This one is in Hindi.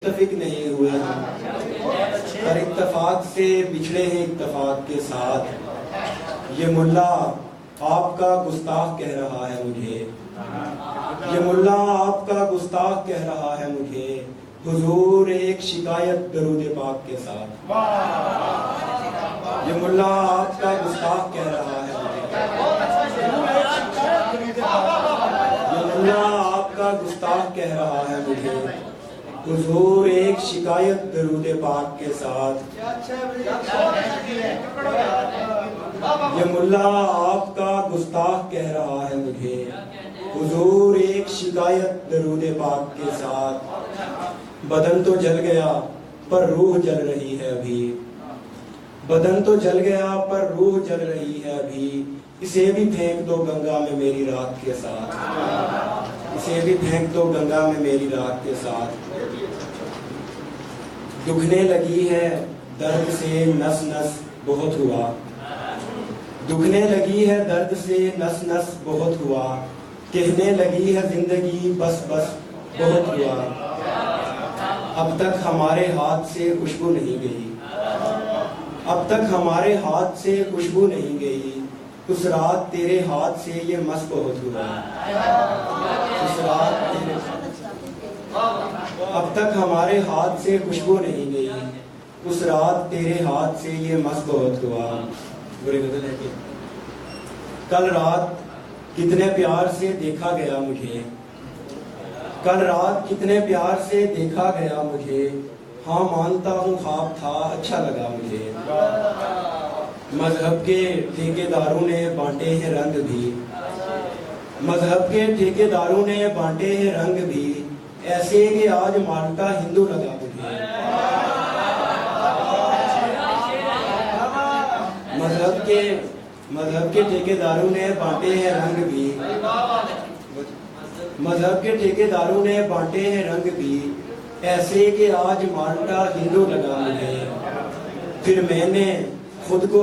मुत्तफिक नहीं हुए हम, पर इत्तफाक से बिछड़े हैं इत्तफाक के साथ। ये मुल्ला आपका गुस्ताख कह रहा है मुझे, ये मुल्ला आपका गुस्ताख कह रहा है मुझे, हुजूर एक शिकायत दरूद पाक के साथ। ये मुल्ला आपका गुस्ताख कह रहा है मुझे, ये मुल्ला आपका गुस्ताख कह रहा है मुझे, हुजूर एक शिकायत दरूद पाक के साथ। ये मुल्ला आपका गुस्ताख कह रहा है मुझे, हुजूर एक शिकायत दरूद पाक के साथ। बदन तो जल गया पर रूह जल रही है अभी, बदन तो जल गया पर रूह जल रही है अभी। इसे भी फेंक दो गंगा में मेरी रात के साथ, इसे भी फेंक दो गंगा में मेरी रात के साथ। दुखने लगी है दर्द से नस नस बहुत हुआ, दुखने लगी है दर्द से नस नस बहुत हुआ। कहने लगी है जिंदगी बस बस बहुत हुआ। अब तक हमारे हाथ से खुशबू नहीं गई, अब तक हमारे हाथ से खुशबू नहीं गई। उस रात तेरे हाथ से ये मस बहुत हुआ, उस रात तेरे अब तक हमारे हाथ से खुशबू नहीं गई, उस रात तेरे हाथ से ये मस बहुत हुआ। बुरी गजल है कि कल रात कितने प्यार से देखा गया मुझे, कल रात कितने प्यार से देखा गया मुझे। हाँ मानता हूँ ख्वाब था अच्छा लगा मुझे। मजहब के ठेकेदारों ने बांटे हैं रंग भी, मजहब के ठेकेदारों ने बांटे हैं रंग भी। ऐसे कि आज मानता हिंदू लगा मुझे। मजहब के ठेकेदारों ने बांटे हैं रंग भी, मजहब के ठेकेदारों ने बांटे हैं रंग भी। ऐसे कि आज मानता हिंदू लगा मुझे। फिर मैंने खुद को